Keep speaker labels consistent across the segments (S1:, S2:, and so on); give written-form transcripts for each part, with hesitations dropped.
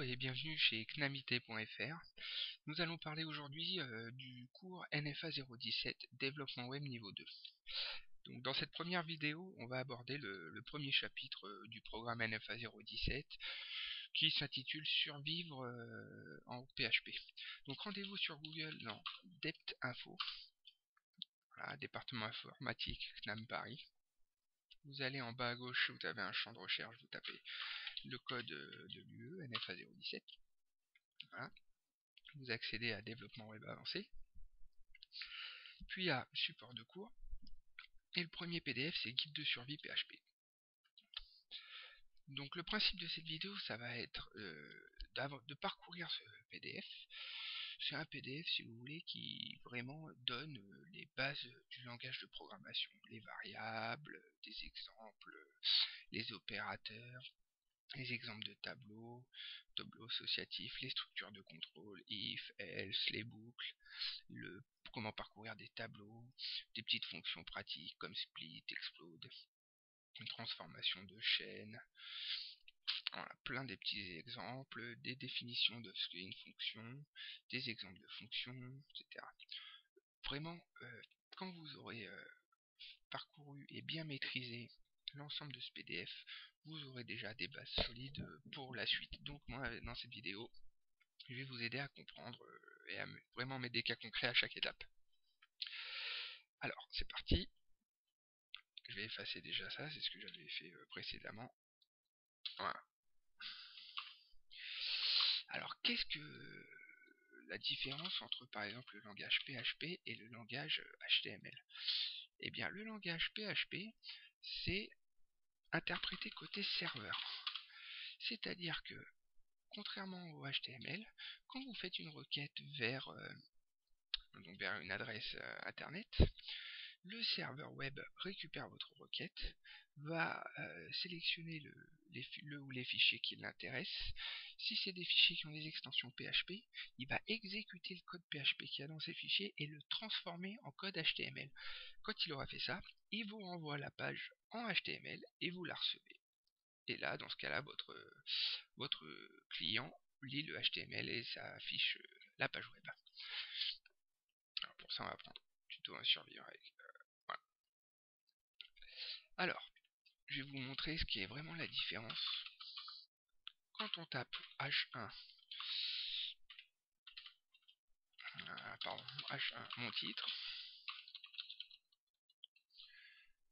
S1: Bonjour et bienvenue chez knamite.fr. Nous allons parler aujourd'hui du cours NFA 017 Développement Web niveau 2. Donc, dans cette première vidéo, on va aborder le premier chapitre du programme NFA 017 qui s'intitule Survivre en PHP. Donc rendez-vous sur Google dans Dept Info, voilà, département informatique CNAM Paris. Vous allez en bas à gauche, vous avez un champ de recherche, vous tapez le code de l'UE, NFA 017. Voilà. Vous accédez à développement web avancé, puis à support de cours, et le premier PDF c'est guide de survie PHP. Donc le principe de cette vidéo, ça va être de parcourir ce PDF. C'est un PDF, si vous voulez, qui vraiment donne les bases du langage de programmation, les variables, des exemples, les opérateurs, les exemples de tableaux associatifs, les structures de contrôle, if, else, les boucles, comment parcourir des tableaux, des petites fonctions pratiques comme split, explode, une transformation de chaîne, voilà, plein des petits exemples, des définitions de ce qu'est une fonction, des exemples de fonctions, etc. Vraiment, quand vous aurez parcouru et bien maîtrisé l'ensemble de ce PDF, vous aurez déjà des bases solides pour la suite. Donc moi, dans cette vidéo, je vais vous aider à comprendre et à vraiment mettre des cas concrets à chaque étape. Alors, c'est parti. Je vais effacer déjà ça, c'est ce que j'avais fait précédemment. Voilà. Alors, qu'est-ce que la différence entre, par exemple, le langage PHP et le langage HTML? Eh bien, le langage PHP, c'est interprété côté serveur. C'est-à-dire que, contrairement au HTML, quand vous faites une requête vers une adresse internet, le serveur web récupère votre requête, va sélectionner le ou les fichiers qui l'intéressent. Si c'est des fichiers qui ont des extensions PHP, il va exécuter le code PHP qu'il y a dans ces fichiers et le transformer en code HTML. Quand il aura fait ça, il vous renvoie la page en HTML et vous la recevez. Et là, dans ce cas-là, votre client lit le HTML et ça affiche la page web. Alors pour ça, on va prendre tuto à survivre avec. Voilà. Alors, je vais vous montrer ce qui est vraiment la différence. Quand on tape H1, H1, mon titre,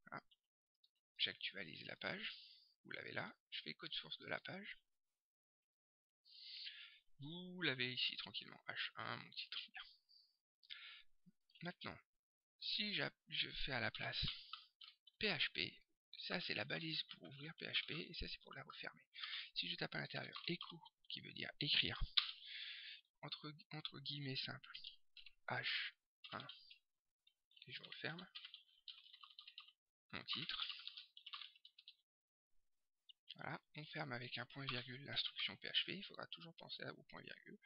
S1: voilà, j'actualise la page, vous l'avez là, je fais code source de la page, vous l'avez ici tranquillement, H1, mon titre. Bien. Maintenant, si je fais à la place PHP, ça c'est la balise pour ouvrir PHP et ça c'est pour la refermer. Si je tape à l'intérieur echo, qui veut dire écrire, entre guillemets simple, H1, et je referme, mon titre. Voilà, on ferme avec un point virgule l'instruction PHP, il faudra toujours penser au point virgule.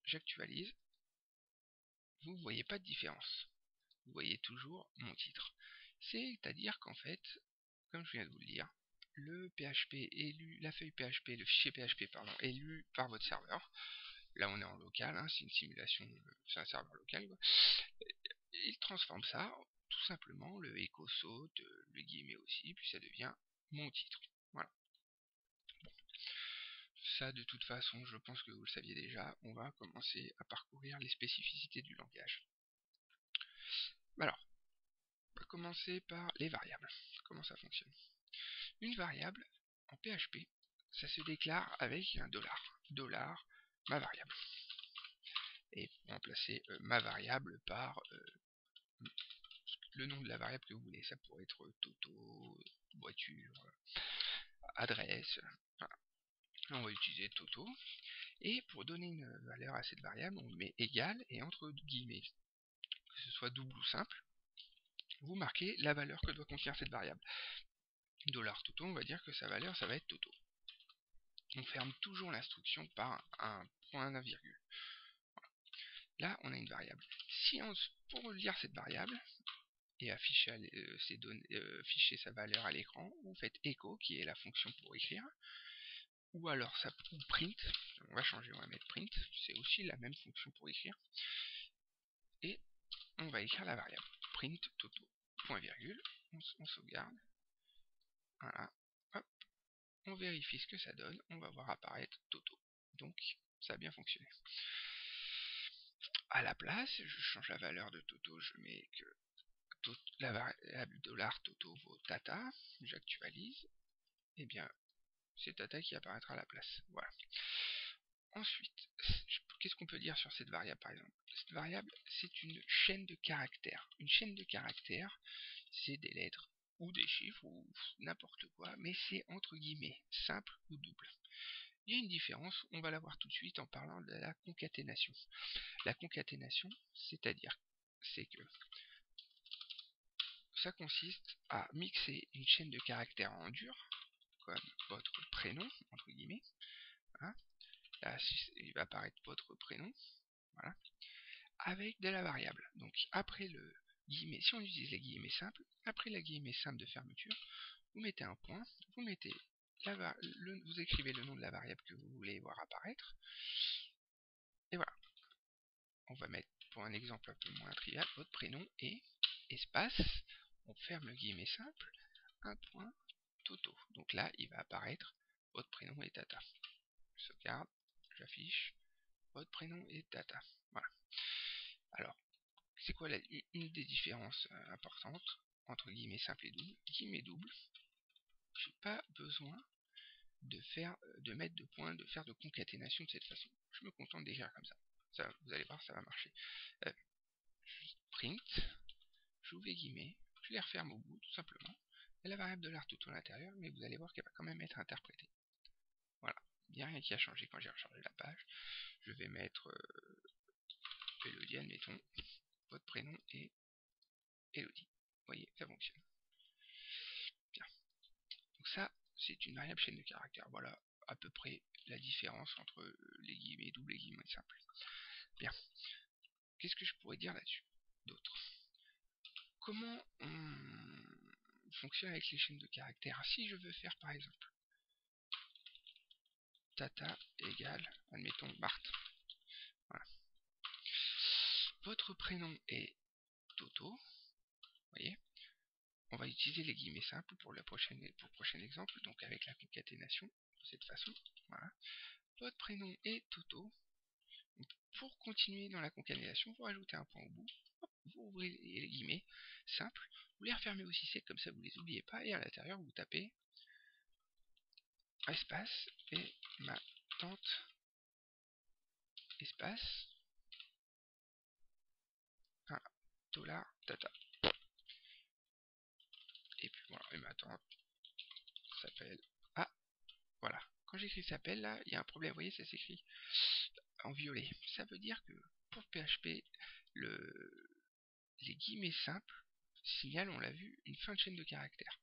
S1: J'actualise, vous ne voyez pas de différence. Vous voyez toujours mon titre. C'est-à-dire qu'en fait, comme je viens de vous le dire, le PHP est lu, la feuille PHP, le fichier PHP pardon, est lu par votre serveur. Là on est en local, hein, c'est une simulation, c'est un serveur local, quoi. Il transforme ça, tout simplement, le écho saute, le guillemet aussi, puis ça devient mon titre. Voilà. Bon. Ça de toute façon, je pense que vous le saviez déjà, on va commencer à parcourir les spécificités du langage. Alors, on va commencer par les variables. Comment ça fonctionne? Une variable, en PHP, ça se déclare avec un $. Ma variable. Et vous remplacez ma variable par le nom de la variable que vous voulez. Ça pourrait être Toto, voiture, adresse. Voilà. Là, on va utiliser Toto. Et pour donner une valeur à cette variable, on met égal et entre guillemets, que ce soit double ou simple, vous marquez la valeur que doit contenir cette variable. $Toto, on va dire que sa valeur, ça va être Toto. On ferme toujours l'instruction par un point d'un virgule. Voilà. Là, on a une variable. Si pour lire cette variable et afficher, afficher sa valeur à l'écran, vous faites echo, qui est la fonction pour écrire. ou alors ça ou print, on va changer, on va mettre print, c'est aussi la même fonction pour écrire, et on va écrire la variable print toto, point virgule, on sauvegarde, voilà, hop, on vérifie ce que ça donne, on va voir apparaître toto, donc ça a bien fonctionné. À la place, je change la valeur de toto, je mets que la variable $toto vaut tata, j'actualise, et bien c'est tata qui apparaîtra à la place, voilà. Ensuite, qu'est-ce qu'on peut dire sur cette variable par exemple? Cette variable, c'est une chaîne de caractères. Une chaîne de caractères, c'est des lettres ou des chiffres ou n'importe quoi, mais c'est entre guillemets, simple ou double. Il y a une différence, on va la voir tout de suite en parlant de la concaténation. La concaténation, c'est-à-dire, c'est que ça consiste à mixer une chaîne de caractères en dur, comme votre prénom, entre guillemets, hein. Là, il va apparaître votre prénom, voilà, avec de la variable. Donc après le guillemet, si on utilise les guillemets simples, après la guillemet simple de fermeture, vous mettez un point, vous mettez vous écrivez le nom de la variable que vous voulez voir apparaître, et voilà. On va mettre, pour un exemple un peu moins trivial, votre prénom et espace, on ferme le guillemet simple, un point, toto. Donc là, il va apparaître votre prénom et tata. Je sauvegarde, j'affiche, votre prénom et tata. Voilà. Alors, c'est quoi une des différences importantes entre guillemets simple et double? Guillemets double, j'ai pas besoin de mettre de points, de faire de concaténation de cette façon. Je me contente d'écrire comme ça. Vous allez voir, ça va marcher. Print, j'ouvre les guillemets, je les referme au bout, tout simplement. Et la variable de tout à l'intérieur, mais vous allez voir qu'elle va quand même être interprétée. Voilà, il n'y a rien qui a changé quand j'ai rechargé la page. Je vais mettre Elodie, admettons, votre prénom est Elodie. Vous voyez, ça fonctionne. Bien. Donc ça, c'est une variable chaîne de caractères. Voilà à peu près la différence entre les guillemets doubles et les guillemets simples. Bien. Qu'est-ce que je pourrais dire là-dessus d'autre? Comment on fonctionne avec les chaînes de caractères? Si je veux faire par exemple tata égale, admettons, Marthe. Voilà. Votre prénom est Toto. Vous voyez, on va utiliser les guillemets simples pour le prochain exemple, donc avec la concaténation de cette façon. Voilà. Votre prénom est Toto. Pour continuer dans la concaténation, vous rajoutez un point au bout. Hop, vous ouvrez les guillemets simples. Vous les refermez aussi sec, comme ça vous les oubliez pas. Et à l'intérieur, vous tapez espace et ma tante espace $, tata. Et puis voilà, et ma tante s'appelle... Ah, voilà. Quand j'écris s'appelle, là, il y a un problème. Vous voyez, ça s'écrit en violet. Ça veut dire que pour PHP, les guillemets simples signalent, on l'a vu, une fin de chaîne de caractères.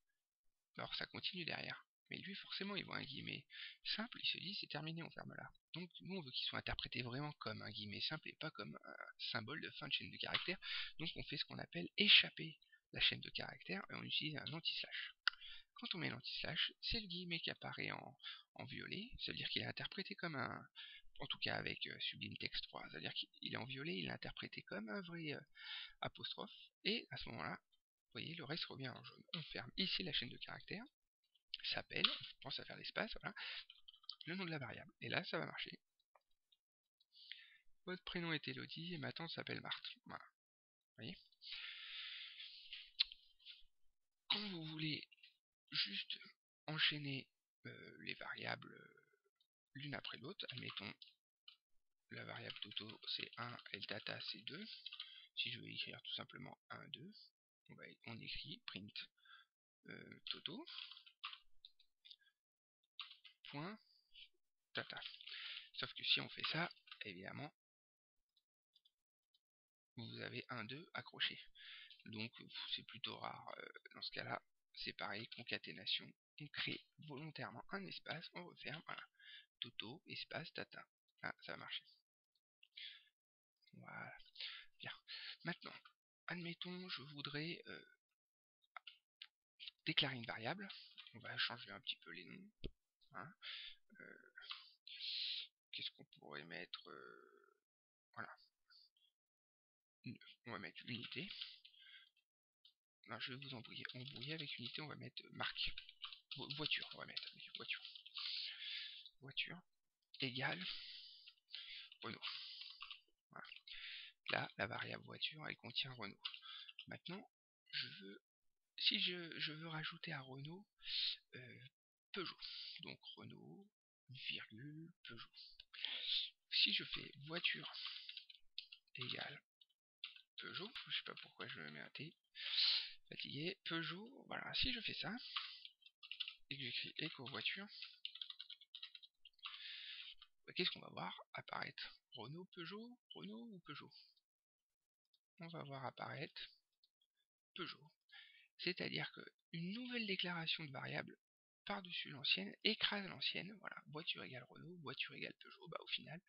S1: Alors ça continue derrière. Mais lui, forcément, il voit un guillemet simple, il se dit c'est terminé, on ferme là. Donc nous, on veut qu'il soit interprété vraiment comme un guillemet simple et pas comme un symbole de fin de chaîne de caractères. Donc on fait ce qu'on appelle échapper la chaîne de caractères et on utilise un anti-slash. Quand on met l'anti-slash, c'est le guillemet qui apparaît en violet, c'est-à-dire qu'il est interprété comme un... En tout cas avec Sublime Text 3, c'est-à-dire qu'il est en violet, il est interprété comme un vrai apostrophe, et à ce moment-là, vous voyez, le reste revient en jaune. On ferme ici la chaîne de caractères, s'appelle, on pense à faire l'espace, voilà, le nom de la variable, et là ça va marcher. Votre prénom est Elodie, et ma tante s'appelle Marthe, voilà, vous voyez. Quand vous voulez juste enchaîner les variables l'une après l'autre, admettons la variable toto c'est 1 et le data c'est 2. Si je veux écrire tout simplement 1, 2, on écrit print toto point data. Sauf que si on fait ça, évidemment, vous avez 1, 2 accroché. Donc c'est plutôt rare. Dans ce cas-là, c'est pareil, concaténation. On crée volontairement un espace, on referme, voilà. Toto, espace, data. Ah, ça va marcher. Voilà. Bien. Maintenant, admettons, je voudrais déclarer une variable. On va changer un petit peu les noms. Hein. Qu'est-ce qu'on pourrait mettre? Voilà. On va mettre unité. Non, je vais vous embrouiller avec unité, on va mettre marque. Voiture, on va mettre voiture. Voiture égale Renault. Voilà. Là, la variable voiture, elle contient Renault. Maintenant, si je veux rajouter à Renault Peugeot. Donc Renault, virgule, Peugeot. Si je fais voiture égale Peugeot, je sais pas pourquoi je me mets un T, fatigué, Peugeot, voilà, si je fais ça, et que j'écris écho voiture, qu'est-ce qu'on va voir apparaître? Renault, Peugeot, Renault ou Peugeot? On va voir apparaître Peugeot. C'est-à-dire qu'une nouvelle déclaration de variable par-dessus l'ancienne écrase l'ancienne. Voilà, voiture égale Renault, voiture égale Peugeot. Bah au final,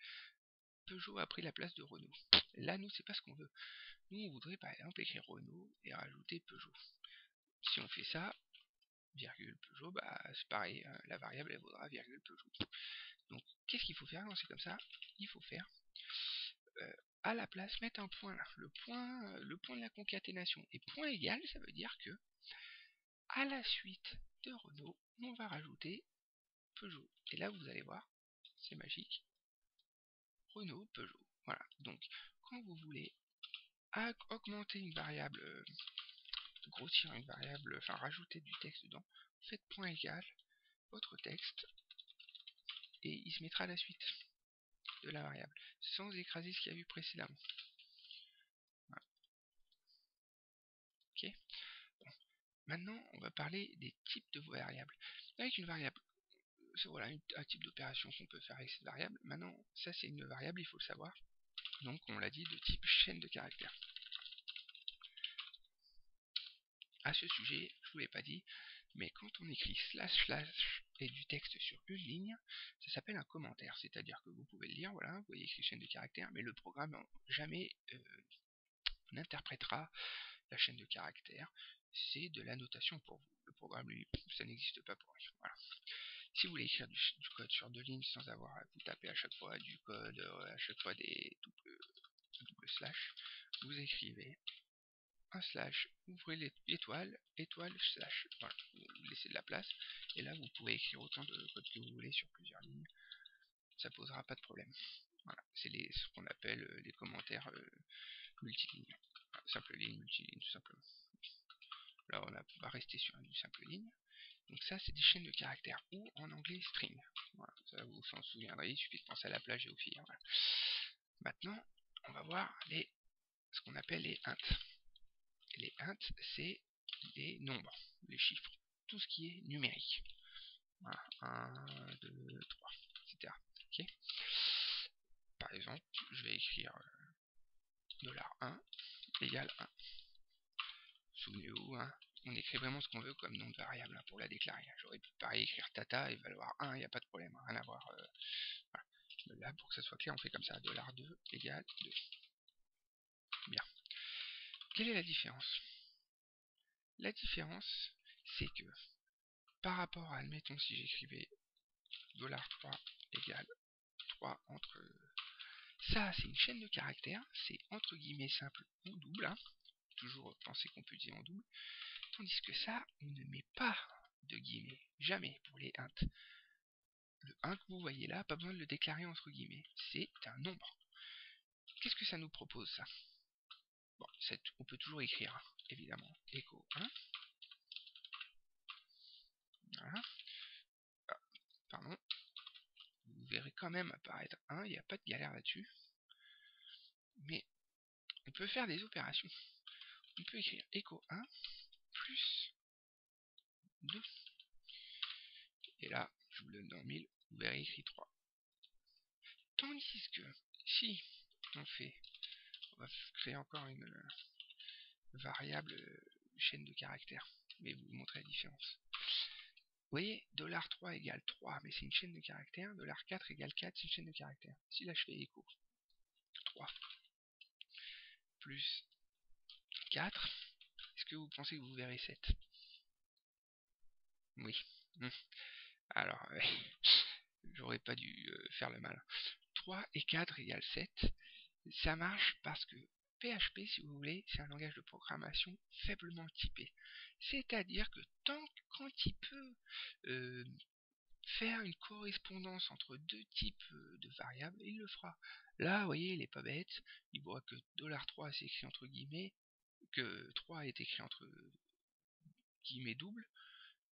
S1: Peugeot a pris la place de Renault. Là, nous, c'est pas ce qu'on veut. Nous, on voudrait par exemple écrire Renault et rajouter Peugeot. Si on fait ça, virgule Peugeot, bah c'est pareil, la variable elle vaudra virgule Peugeot. Donc, qu'est-ce qu'il faut faire quand c'est comme ça? Il faut faire à la place mettre un point là, le point de la concaténation. Et point égal, ça veut dire que à la suite de Renault, on va rajouter Peugeot. Et là, vous allez voir, c'est magique. Renault, Peugeot. Voilà. Donc, quand vous voulez augmenter une variable, grossir une variable, enfin rajouter du texte dedans, faites point égal, votre texte, et il se mettra à la suite de la variable, sans écraser ce qu'il y a eu précédemment. Voilà. Ok. Bon. Maintenant, on va parler des types de variables. Avec une variable, voilà un type d'opération qu'on peut faire avec cette variable. Maintenant, ça c'est une variable, il faut le savoir. Donc, on l'a dit, de type chaîne de caractères. À ce sujet, je vous l'ai pas dit, mais quand on écrit slash et du texte sur une ligne, ça s'appelle un commentaire. C'est-à-dire que vous pouvez le lire, voilà, vous voyez écrit chaîne de caractères, mais le programme jamais n'interprétera la chaîne de caractères. C'est de la notation pour vous. Le programme, lui, ça n'existe pas pour lui. Voilà. Si vous voulez écrire du code sur deux lignes sans avoir à vous taper à chaque fois du code, à chaque fois des double slash, vous écrivez un slash, ouvrez l'étoile, étoile, slash. Voilà, vous laissez de la place, et là vous pouvez écrire autant de code que vous voulez sur plusieurs lignes, ça posera pas de problème. Voilà, c'est ce qu'on appelle les commentaires multilignes. Voilà, simple ligne, multiligne, tout simplement. Là on va rester sur une simple ligne. Donc ça c'est des chaînes de caractères, ou en anglais string. Voilà, ça vous s'en souviendrez, il suffit de penser à la plage et aux filles. Voilà. Maintenant, on va voir ce qu'on appelle les int. Les int, c'est les nombres, les chiffres, tout ce qui est numérique. Voilà, 1, 2, 3, etc. Okay. Par exemple, je vais écrire $1 égale 1. Souvenez-vous, hein, on écrit vraiment ce qu'on veut comme nom de variable hein, pour la déclarer. J'aurais pu pareil écrire tata et valoir 1, il n'y a pas de problème, rien à voir. Voilà. Mais là, pour que ça soit clair, on fait comme ça, $2 égale 2. Bien. Quelle est la différence? La différence, c'est que par rapport à, admettons, si j'écrivais $3 égale 3 entre... Ça, c'est une chaîne de caractères, c'est entre guillemets simple ou double, hein. Toujours penser qu'on peut dire en double, tandis que ça, on ne met pas de guillemets, jamais pour les int. Le 1 que vous voyez là, pas besoin de le déclarer entre guillemets, c'est un nombre. Qu'est-ce que ça nous propose ça? Bon, on peut toujours écrire, hein, évidemment, écho 1. Voilà. Ah, pardon. Vous verrez quand même apparaître 1, il n'y a pas de galère là-dessus. Mais on peut faire des opérations. On peut écrire écho 1 plus 2. Et là, je vous le donne dans 1000, vous verrez écrit 3. Tandis que si on va créer encore une variable chaîne de caractères, mais vous montrer la différence. Vous voyez, $3 égale 3, mais c'est une chaîne de caractères, $4 égale 4, c'est une chaîne de caractères. Si là je fais écho 3 plus 4, est-ce que vous pensez que vous verrez 7? Oui. Alors, j'aurais pas dû faire le mal. 3 et 4 égale 7. Ça marche parce que PHP, si vous voulez, c'est un langage de programmation faiblement typé. C'est-à-dire que quand il peut faire une correspondance entre deux types de variables, il le fera. Là, vous voyez, il est pas bête. Il voit que $3 c'est écrit entre guillemets, que 3 est écrit entre guillemets double,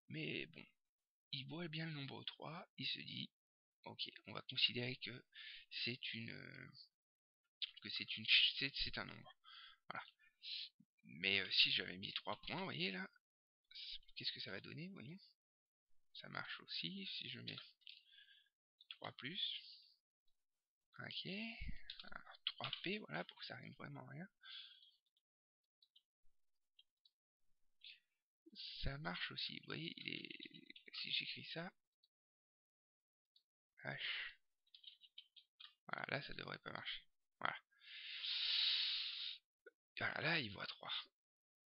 S1: mais bon, il voit bien le nombre 3, il se dit, ok, on va considérer que c'est c'est un nombre. Voilà. Mais si j'avais mis 3 points, vous voyez là, qu'est-ce que ça va donner, voyons. Ça marche aussi si je mets 3 plus. Ok. Alors 3P, voilà, pour que ça rime vraiment rien. Ça marche aussi, vous voyez, si j'écris ça, H. Voilà, là ça devrait pas marcher. Voilà. Voilà, là il voit 3.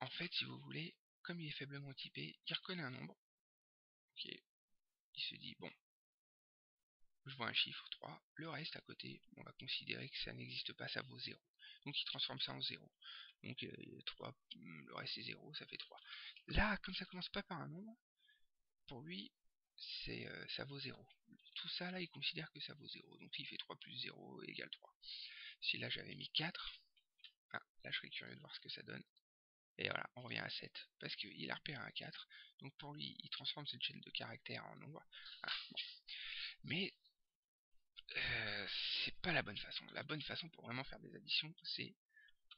S1: En fait, si vous voulez, comme il est faiblement typé, il reconnaît un nombre. Ok. Il se dit, bon, je vois un chiffre 3, le reste à côté, on va considérer que ça n'existe pas, ça vaut 0. Donc il transforme ça en 0. Donc 3, le reste est 0, ça fait 3. Là, comme ça commence pas par un nombre, pour lui, ça vaut 0. Tout ça là, il considère que ça vaut 0. Donc il fait 3 plus 0 égale 3. Si là j'avais mis 4, là je serais curieux de voir ce que ça donne. Et voilà, on revient à 7, parce qu'il a repéré un 4. Donc pour lui, il transforme cette chaîne de caractères en nombre. Ah, bon. Mais c'est pas la bonne façon. La bonne façon pour vraiment faire des additions, c'est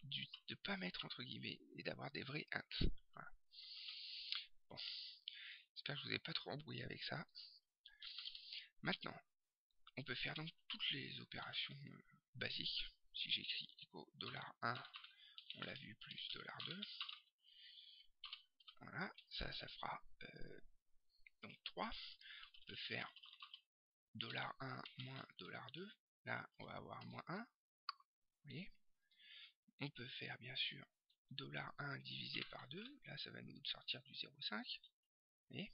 S1: de pas mettre entre guillemets et d'avoir des vrais int. Voilà. Bon, j'espère que je vous ai pas trop embrouillé avec ça. Maintenant, on peut faire donc toutes les opérations basiques. Si j'écris echo $1, on l'a vu, plus $2. Voilà, ça fera donc 3. On peut faire $1 moins $2. Là, on va avoir moins 1. Vous voyez, on peut faire bien sûr $1 divisé par 2. Là, ça va nous sortir du 0,5. Vous voyez,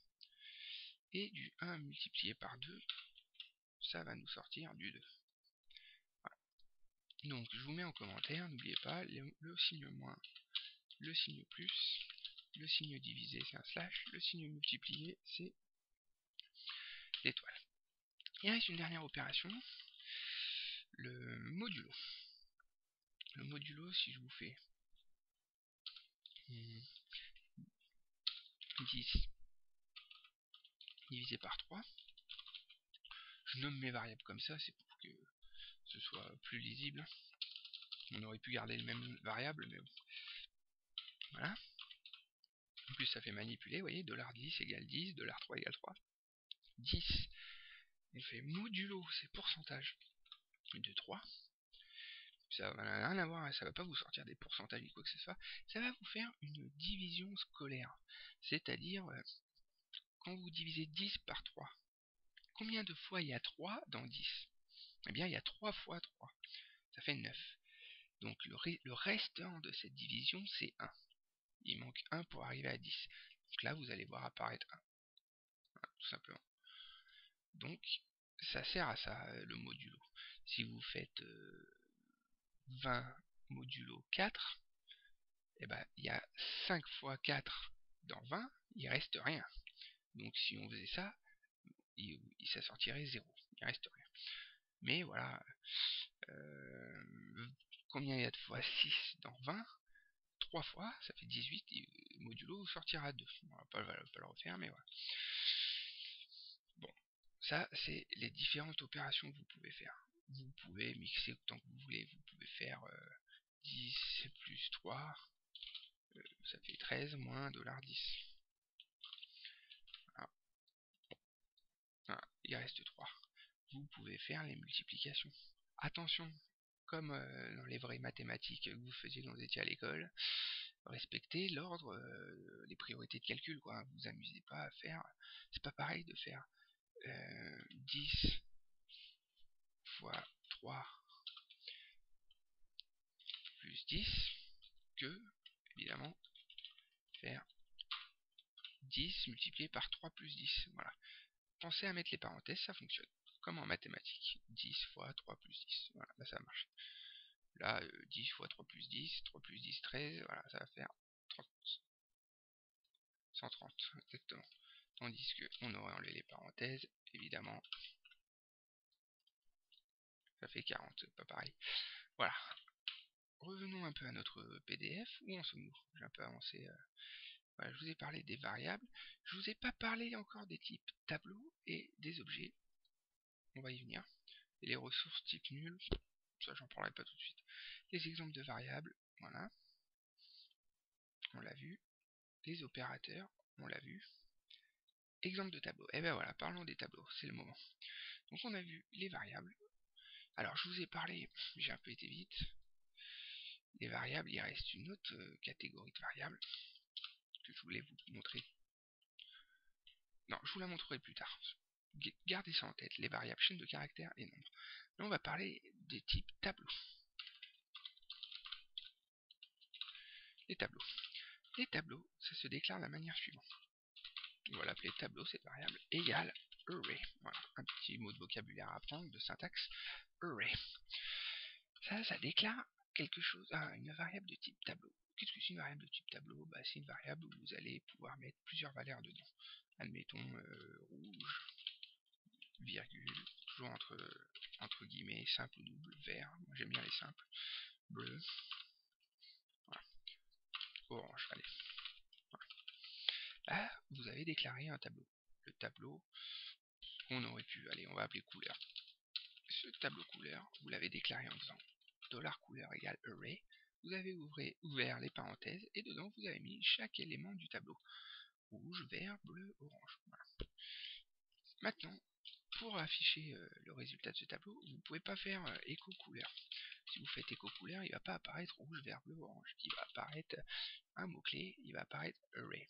S1: et du 1 multiplié par 2, ça va nous sortir du 2. Voilà. Donc, je vous mets en commentaire, n'oubliez pas, le signe moins, le signe plus, le signe divisé, c'est un slash, le signe multiplié, c'est l'étoile. Il reste une dernière opération, le modulo. Le modulo, si je vous fais 10 divisé par 3, je nomme mes variables comme ça, c'est pour que ce soit plus lisible. On aurait pu garder le même variable, mais bon. Voilà. En plus, ça fait manipuler, vous voyez, $10 égale 10, $3 égale 3. 10, on fait modulo, c'est pourcentage de 3. Ça n'a rien à voir, ça va pas vous sortir des pourcentages ni quoi que ce soit. Ça va vous faire une division scolaire. C'est-à-dire, quand vous divisez 10 par 3, combien de fois il y a 3 dans 10? Eh bien, il y a 3 fois 3. Ça fait 9. Donc, le restant de cette division, c'est 1. Il manque 1 pour arriver à 10. Donc là, vous allez voir apparaître 1. Voilà, tout simplement. Donc, ça sert à ça, le modulo. Si vous faites 20 modulo 4, eh ben, il y a 5 fois 4 dans 20, il reste rien. Donc si on faisait ça, ça sortirait 0, il reste rien. Mais voilà, combien il y a de fois 6 dans 20? 3 fois, ça fait 18, et modulo sortira 2. On va pas le refaire, mais voilà. Bon, ça c'est les différentes opérations que vous pouvez faire. Vous pouvez mixer autant que vous voulez, vous pouvez faire 10 plus 3, ça fait 13 moins $10. Voilà. Voilà, il reste 3. Vous pouvez faire les multiplications. Attention, comme dans les vraies mathématiques que vous faisiez quand vous étiez à l'école, respectez l'ordre, les priorités de calcul, quoi. Vous amusez pas à faire, c'est pas pareil de faire 10 fois 3 plus 10 que, évidemment, faire 10 multiplié par 3 plus 10. Voilà. Pensez à mettre les parenthèses, ça fonctionne. comme en mathématiques. 10 fois 3 plus 10. Voilà, là ça marche. Là, 10 fois 3 plus 10, 3 plus 10, 13, voilà, ça va faire 30, 130, exactement. Tandis qu'on aurait enlevé les parenthèses, évidemment, ça fait 40, pas pareil. Voilà. Revenons un peu à notre PDF, où en sommes-nous? J'ai un peu avancé. Voilà, je vous ai parlé des variables. Je vous ai pas parlé encore des types tableau et des objets. On va y venir. Et les ressources type nul, ça j'en parlerai pas tout de suite. Les exemples de variables, voilà, on l'a vu. Les opérateurs, on l'a vu. Exemple de tableau. Et ben voilà, parlons des tableaux, c'est le moment. Donc on a vu les variables. Alors je vous ai parlé, j'ai un peu été vite. Les variables, il reste une autre catégorie de variables que je voulais vous montrer. Non, je vous la montrerai plus tard. Gardez ça en tête, les variables chaînes de caractères et nombres. Là on va parler des types tableaux. Les tableaux. Les tableaux, ça se déclare de la manière suivante. On va l'appeler tableau, cette variable, égale array. Voilà, un petit mot de vocabulaire à apprendre, de syntaxe, array. Ça déclare quelque chose, une variable de type tableau. Qu'est-ce que c'est une variable de type tableau? C'est une variable où vous allez pouvoir mettre plusieurs valeurs dedans. Admettons rouge, virgule, toujours entre guillemets, simple ou double, vert, moi j'aime bien les simples, bleu, voilà. Orange, allez. Voilà. Là, vous avez déclaré un tableau. Le tableau, on aurait pu, allez, on va appeler couleur. Ce tableau couleur, vous l'avez déclaré en faisant $couleur égale array. Vous avez ouvert les parenthèses et dedans vous avez mis chaque élément du tableau. Rouge, vert, bleu, orange. Voilà. Maintenant, pour afficher le résultat de ce tableau, vous ne pouvez pas faire écho couleur. Si vous faites écho couleur, il ne va pas apparaître rouge, vert, bleu, orange. Il va apparaître un mot-clé, il va apparaître array.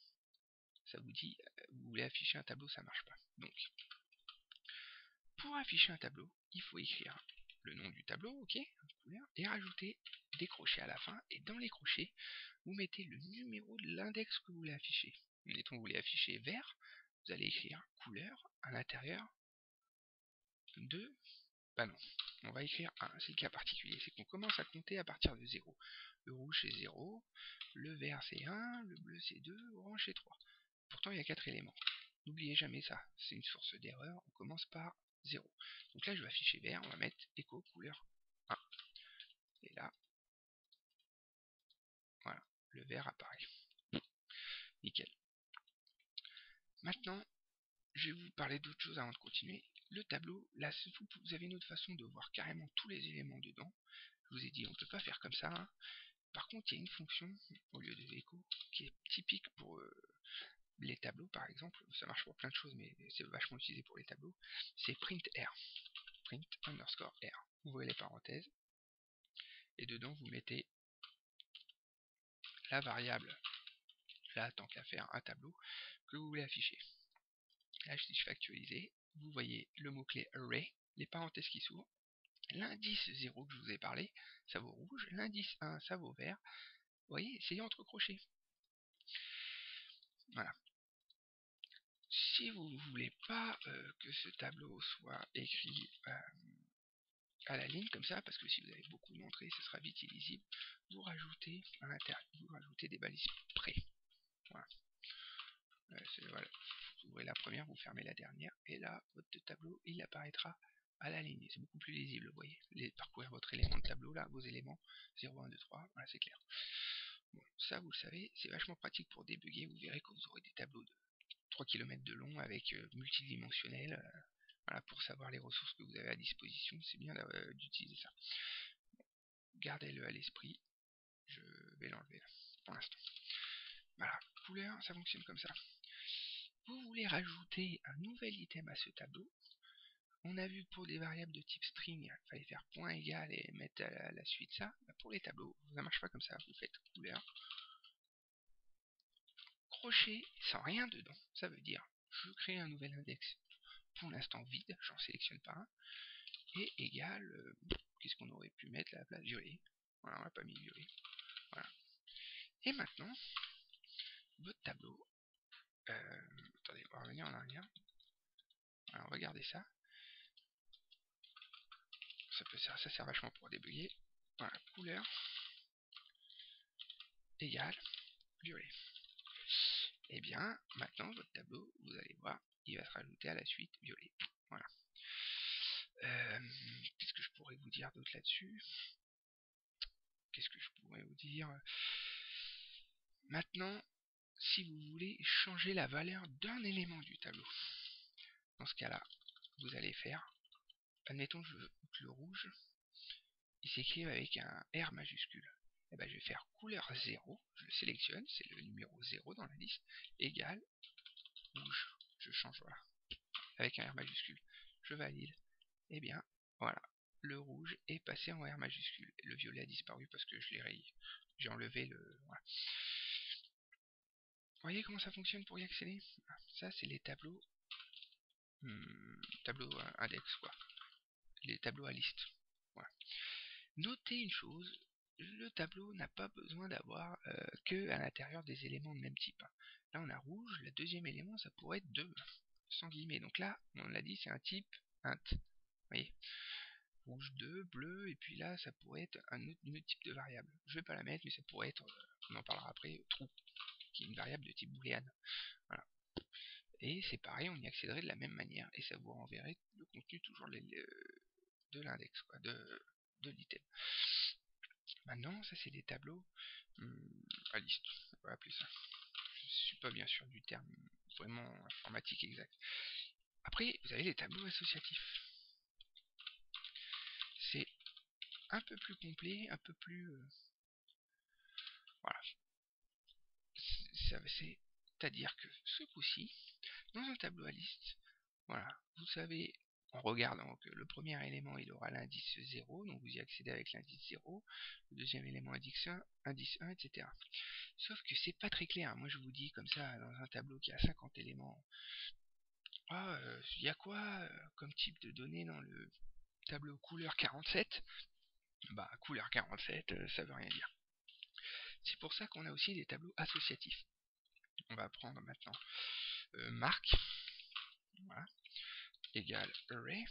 S1: Ça vous dit, vous voulez afficher un tableau, ça ne marche pas. Donc, pour afficher un tableau, il faut écrire le nom du tableau, ok, couleur, et rajouter des crochets à la fin. Et dans les crochets, vous mettez le numéro de l'index que vous voulez afficher. Mettons que vous voulez afficher vert, vous allez écrire couleur à l'intérieur de... Bah non, on va écrire 1, c'est le cas particulier, c'est qu'on commence à compter à partir de 0. Le rouge c'est 0, le vert c'est 1, le bleu c'est 2, l'orange c'est 3. Pourtant il y a 4 éléments. N'oubliez jamais ça, c'est une source d'erreur, on commence par 0. Donc là je vais afficher vert, on va mettre écho couleur 1. Et là, voilà, le vert apparaît. Nickel. Maintenant, je vais vous parler d'autre chose avant de continuer. Le tableau, là, vous avez une autre façon de voir carrément tous les éléments dedans. Je vous ai dit, on ne peut pas faire comme ça. Hein. Par contre, il y a une fonction, au lieu de écho, qui est typique pour les tableaux, par exemple. Ça marche pour plein de choses, mais c'est vachement utilisé pour les tableaux. C'est print R. Print underscore R. Vous ouvrez les parenthèses. Et dedans, vous mettez la variable, là, tant qu'à faire un tableau, que vous voulez afficher. Là, si je fais actualiser, vous voyez le mot-clé array, les parenthèses qui s'ouvrent, l'indice 0 que je vous ai parlé, ça vaut rouge, l'indice 1, ça vaut vert. Vous voyez, essayez entre crochets. Voilà. Si vous ne voulez pas que ce tableau soit écrit à la ligne comme ça, parce que si vous avez beaucoup d'entrées, ce sera vite illisible, vous rajoutez à l'intérieur, vous rajoutez des balises près. Voilà. Voilà. Vous ouvrez la première, vous fermez la dernière, et là, votre tableau, il apparaîtra à la ligne. C'est beaucoup plus lisible, vous voyez. Parcourir votre élément de tableau, là, vos éléments, 0, 1, 2, 3, voilà, c'est clair. Bon, ça, vous le savez, c'est vachement pratique pour débugger. Vous verrez que vous aurez des tableaux de 3 km de long avec multidimensionnel. Voilà, pour savoir les ressources que vous avez à disposition, c'est bien d'utiliser ça. Gardez-le à l'esprit. Je vais l'enlever là, pour l'instant. Voilà, couleur, ça fonctionne comme ça. Vous voulez rajouter un nouvel item à ce tableau. On a vu que pour des variables de type string, il fallait faire point égal et mettre à la suite ça. Pour les tableaux, ça ne marche pas comme ça. Vous faites couleur, crochet sans rien dedans. Ça veut dire, je crée un nouvel index pour l'instant vide, j'en sélectionne pas un, et égal, qu'est-ce qu'on aurait pu mettre à la place? Violet. Voilà, on n'a pas mis violet. Voilà. Et maintenant, votre tableau, attendez, on va revenir en arrière. Voilà, on va garder ça. ça sert vachement pour débugger. Voilà, couleur égale violet. Et bien, maintenant, votre tableau, vous allez voir, il va se rajouter à la suite violet. Voilà. Qu'est-ce que je pourrais vous dire d'autre là-dessus? Qu'est-ce que je pourrais vous dire? Maintenant, si vous voulez changer la valeur d'un élément du tableau, dans ce cas-là, vous allez faire, admettons que le rouge, il s'écrive avec un R majuscule. Et ben, je vais faire couleur 0, je le sélectionne, c'est le numéro 0 dans la liste, égale rouge. Je change, voilà, avec un R majuscule. Je valide. Et bien, voilà, le rouge est passé en R majuscule. Le violet a disparu parce que je l'ai rayé. J'ai enlevé le... Voilà. Vous voyez comment ça fonctionne pour y accéder? Ça, c'est les tableaux... tableaux index, quoi. Les tableaux à liste. Voilà. Notez une chose, le tableau n'a pas besoin d'avoir que à l'intérieur des éléments de même type. Là, on a rouge, le deuxième élément, ça pourrait être 2, sans guillemets. Donc là, on l'a dit, c'est un type int. Vous voyez, rouge 2, bleu, et puis là, ça pourrait être un autre type de variable. Je vais pas la mettre, mais ça pourrait être, on en parlera après, true, qui est une variable de type booléen. Voilà. Et c'est pareil, on y accéderait de la même manière, et ça vous renverrait le contenu toujours de l'index, quoi, de l'item. Maintenant, ça c'est des tableaux à liste, on va appeler ça. Je suis pas bien sûr du terme vraiment informatique exact. Après, vous avez les tableaux associatifs. C'est un peu plus complet, un peu plus... voilà. C'est-à-dire que ce coup-ci, dans un tableau à liste, voilà, vous savez, en regardant que le premier élément, il aura l'indice 0, donc vous y accédez avec l'indice 0, le deuxième élément indice 1, etc. Sauf que c'est pas très clair. Moi, je vous dis comme ça, dans un tableau qui a 50 éléments, il y a quoi comme type de données dans le tableau couleur 47? Bah, couleur 47, ça veut rien dire. C'est pour ça qu'on a aussi des tableaux associatifs. On va prendre maintenant marque, voilà, égale array.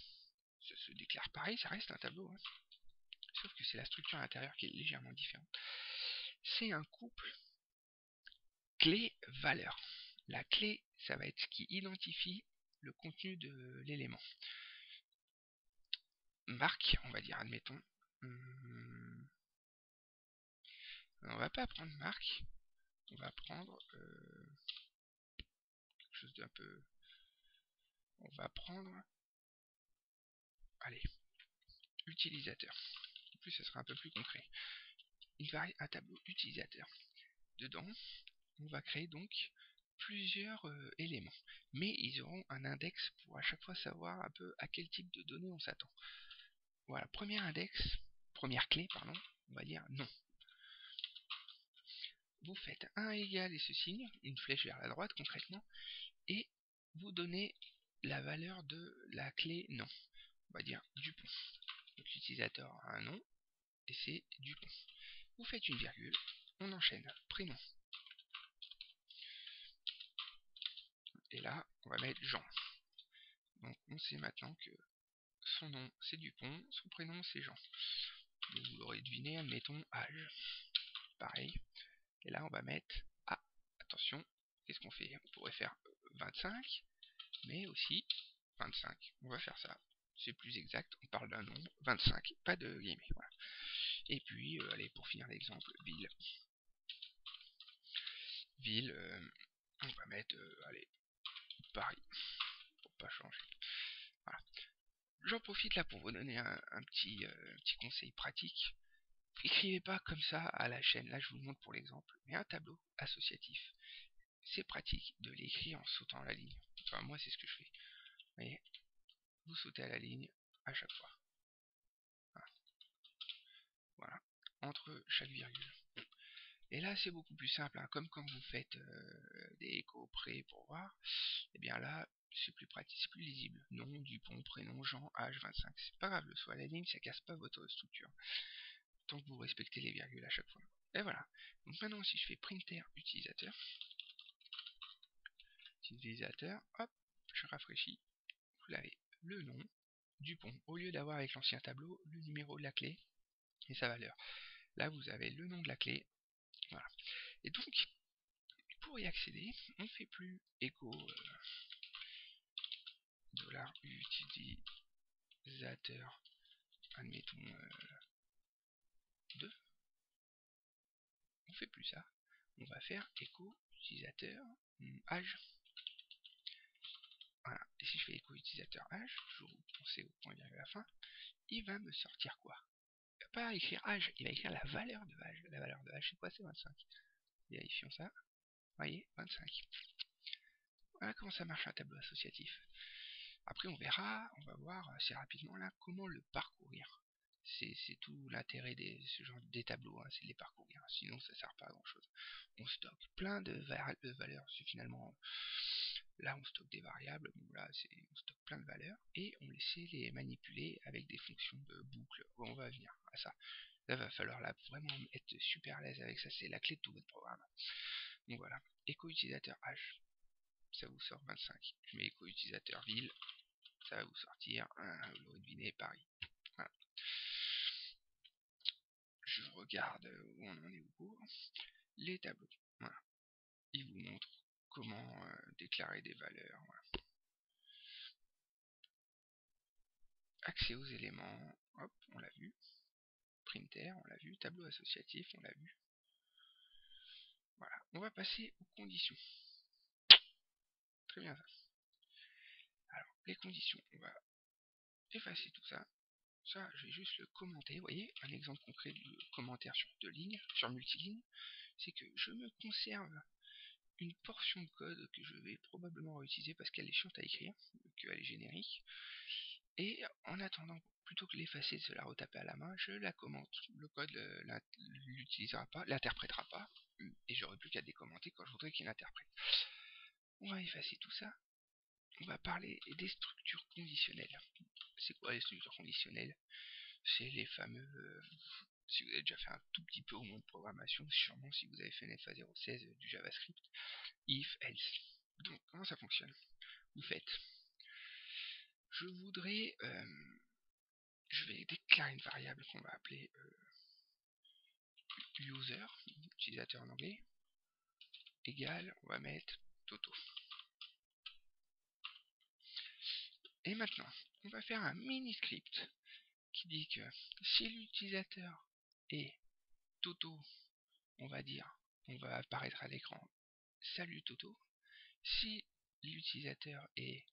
S1: Ça se déclare pareil, ça reste un tableau, hein. Sauf que c'est la structure intérieure qui est légèrement différente. C'est un couple clé-valeur. La clé, ça va être ce qui identifie le contenu de l'élément. Marque, on va dire, admettons. On va pas prendre marque, on va prendre quelque chose d'un peu... On va prendre... Allez, utilisateur. En plus, ça sera un peu plus concret. Un tableau utilisateur. Dedans, on va créer donc plusieurs éléments. Mais ils auront un index pour à chaque fois savoir un peu à quel type de données on s'attend. Voilà, première clé, pardon, on va dire non. Vous faites un égal et ce signe, une flèche vers la droite concrètement, et vous donnez la valeur de la clé non. On va dire Dupont. Donc l'utilisateur a un nom, et c'est Dupont. Vous faites une virgule, on enchaîne, prénom. Et là, on va mettre Jean. Donc on sait maintenant que son nom c'est Dupont, son prénom c'est Jean. Donc, vous l'aurez deviné, admettons âge. Pareil. Et là on va mettre attention, qu'est-ce qu'on fait? On pourrait faire 25, mais aussi 25. On va faire ça. C'est plus exact, on parle d'un nombre, 25, pas de guillemets. Voilà. Et puis, allez, pour finir l'exemple, ville. Ville, on va mettre, allez, Paris, pour pas changer. Voilà. J'en profite là pour vous donner un petit conseil pratique. Écrivez pas comme ça à la chaîne, là je vous le montre pour l'exemple, mais un tableau associatif. C'est pratique de l'écrire en sautant à la ligne. Enfin, moi c'est ce que je fais. Vous voyez, vous sautez à la ligne à chaque fois. Voilà, entre chaque virgule. Et là c'est beaucoup plus simple, hein. Comme quand vous faites des échos près pour voir, et bien là c'est plus pratique, c'est plus lisible. Nom, Dupont, prénom, Jean, âge, 25. C'est pas grave, le soit à la ligne, ça casse pas votre structure. Tant que vous respectez les virgules à chaque fois. Et voilà. Donc maintenant si je fais printer utilisateur, hop, je rafraîchis, vous l'avez, le nom, Dupont, au lieu d'avoir avec l'ancien tableau le numéro de la clé et sa valeur. Là, vous avez le nom de la clé. Voilà. Et donc, pour y accéder, on ne fait plus echo $utilisateur, admettons 2. On fait plus ça. On va faire echo utilisateur âge. Voilà. Et si je fais echo utilisateur âge, toujours vous pensez au point virgule à la fin, il va me sortir quoi? Il va pas écrire âge, il va écrire la valeur de âge. La valeur de âge, c'est quoi? C'est 25. Vérifions ça. Vous voyez, 25. Voilà comment ça marche un tableau associatif. Après on verra, on va voir assez rapidement là comment le parcourir. C'est tout l'intérêt ce genre des tableaux, hein, c'est de les parcourir, sinon ça sert pas à grand chose. On stocke plein de valeurs, c'est finalement là on stocke des variables, bon là on stocke plein de valeurs et on essaie de les manipuler avec des fonctions de boucle. Bon, on va venir à ça. Là va falloir là vraiment être super à l'aise avec ça, c'est la clé de tout votre programme. Donc voilà, echo utilisateur H, ça vous sort 25. Je mets echo utilisateur ville, ça va vous sortir, vous l'aurez deviné, Paris. Voilà. Je regarde où on en est au cours. Les tableaux, voilà. Ils vous montrent comment déclarer des valeurs. Voilà. Accès aux éléments, hop, on l'a vu. Printer, on l'a vu. Tableau associatif, on l'a vu. Voilà, on va passer aux conditions. Très bien ça. Alors, les conditions, on va effacer tout ça. Ça, je vais juste le commenter. Vous voyez, un exemple concret de commentaire sur 2 lignes, sur multiligne, c'est que je me conserve une portion de code que je vais probablement réutiliser parce qu'elle est chiante à écrire, qu'elle est générique. Et en attendant, plutôt que l'effacer, de se la retaper à la main, je la commente. Le code l'utilisera pas, l'interprétera pas, et j'aurai plus qu'à décommenter quand je voudrais qu'il l'interprète. On va effacer tout ça. On va parler des structures conditionnelles. C'est quoi les structures conditionnelles? C'est les fameux... si vous avez déjà fait un tout petit peu au moins de programmation, sûrement si vous avez fait NFA 016 du JavaScript, if, else. Donc, comment ça fonctionne? Vous faites... Je voudrais... je vais déclarer une variable qu'on va appeler user, utilisateur en anglais, égale, on va mettre Toto. Et maintenant, on va faire un mini script qui dit que si l'utilisateur est Toto, on va dire, on va apparaître à l'écran salut Toto. Si l'utilisateur est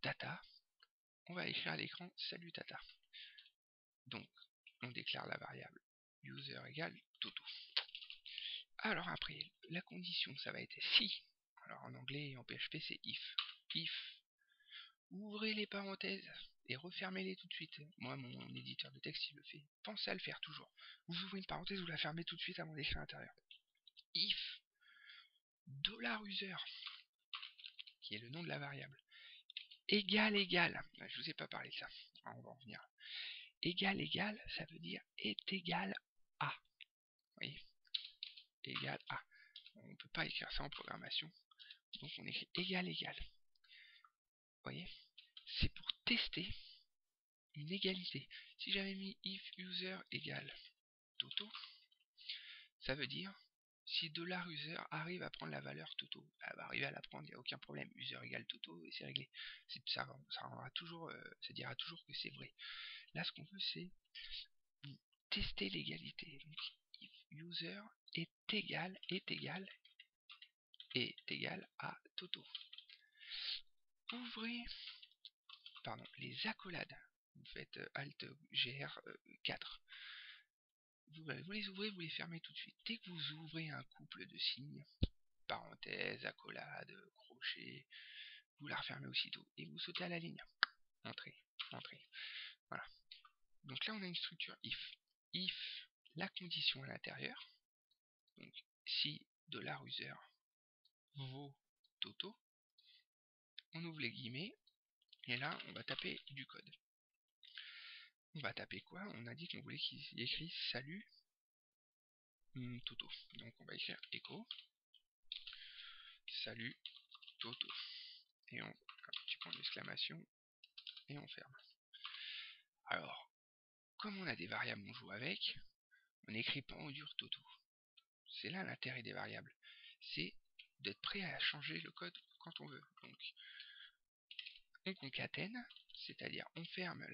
S1: Tata, on va écrire à l'écran salut Tata. Donc, on déclare la variable user égale Toto. Alors après, la condition, ça va être si. Alors en anglais et en PHP, c'est if. If. Ouvrez les parenthèses et refermez-les tout de suite. Moi, mon éditeur de texte, il le fait. Pensez à le faire toujours. Vous ouvrez une parenthèse, vous la fermez tout de suite avant d'écrire à l'intérieur. If $user, qui est le nom de la variable, égal. Je vous ai pas parlé de ça. On va en venir. Égal, ça veut dire est égal à. Vous voyez, égal à. On ne peut pas écrire ça en programmation. Donc on écrit égal. Vous voyez, c'est pour tester une égalité. Si j'avais mis if user égale Toto, ça veut dire si $user arrive à prendre la valeur Toto, elle va arriver à la prendre, il n'y a aucun problème. User égale Toto et c'est réglé. Ça rendra toujours, ça dira toujours que c'est vrai. Là, ce qu'on veut, c'est tester l'égalité. Donc, if user est égal à Toto. Ouvrez les accolades. Vous faites Alt GR 4. Vous les ouvrez, vous les fermez tout de suite. Dès que vous ouvrez un couple de signes, parenthèse, accolade, crochet, vous la refermez aussitôt et vous sautez à la ligne. Entrée. Voilà. Donc là, on a une structure if. If, la condition à l'intérieur. Donc, si $user vaut Toto, on ouvre les guillemets et là, on va taper du code. On va taper quoi? On a dit qu'on voulait qu'il y écrit salut Toto. Donc, on va écrire echo salut Toto. Et un petit point d'exclamation et on ferme. Alors, comme on a des variables on joue avec, on n'écrit pas en dur toto. C'est là l'intérêt des variables. C'est d'être prêt à changer le code quand on veut. Donc, on concatène, c'est-à-dire on ferme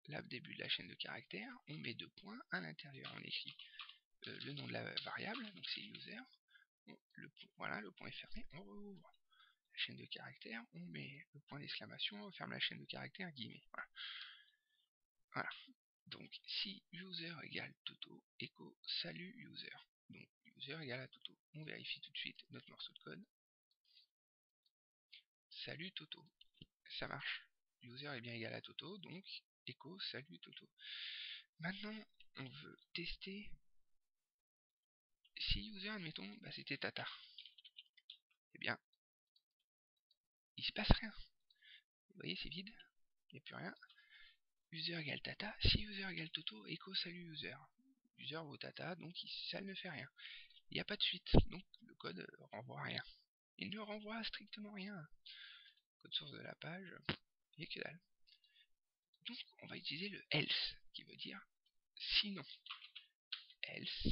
S1: le début de la chaîne de caractères, on met 2 points à l'intérieur, on écrit le nom de la variable, donc c'est user, voilà, le point est fermé, on rouvre la chaîne de caractères, on met le point d'exclamation, on ferme la chaîne de caractères, guillemets, voilà. Donc si user égale Toto, echo salut user. Donc user égale à Toto. On vérifie tout de suite notre morceau de code. Salut Toto. Ça marche. User est bien égal à Toto, donc echo salut Toto. Maintenant, on veut tester si user, admettons, c'était Tata. Eh bien, il se passe rien. Vous voyez, c'est vide. Il n'y a plus rien. User égale Tata. Si user égale Toto, echo salut user. User vaut Tata, donc ça ne fait rien. Il n'y a pas de suite, donc le code renvoie rien. Il ne renvoie strictement rien. Code source de la page, il n'y a que dalle. Donc on va utiliser le else, qui veut dire sinon. Else.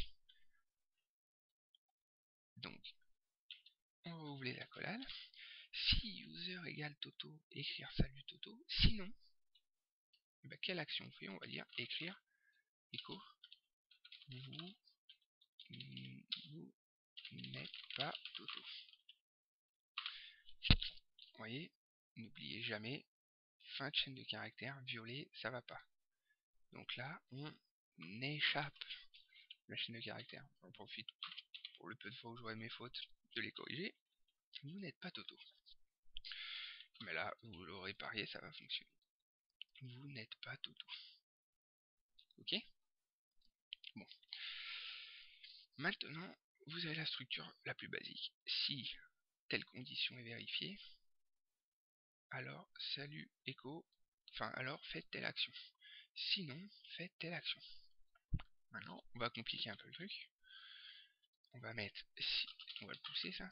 S1: Donc on va ouvrir la collane. Si user égale Toto, écrire salut Toto. Sinon, quelle action on fait? On va dire écrire echo vous n'êtes pas Toto. Vous voyez, n'oubliez jamais, fin de chaîne de caractères, violet, ça va pas. Donc là, on échappe la chaîne de caractères. J'en profite pour le peu de fois où j'aurai mes fautes de les corriger. Vous n'êtes pas Toto. Mais là, vous l'aurez parié, ça va fonctionner. Vous n'êtes pas Toto. Ok? Bon. Maintenant, vous avez la structure la plus basique. Si telle condition est vérifiée, alors salut echo, alors faites telle action. Sinon, faites telle action. Maintenant, on va compliquer un peu le truc. On va mettre si, on va le pousser ça.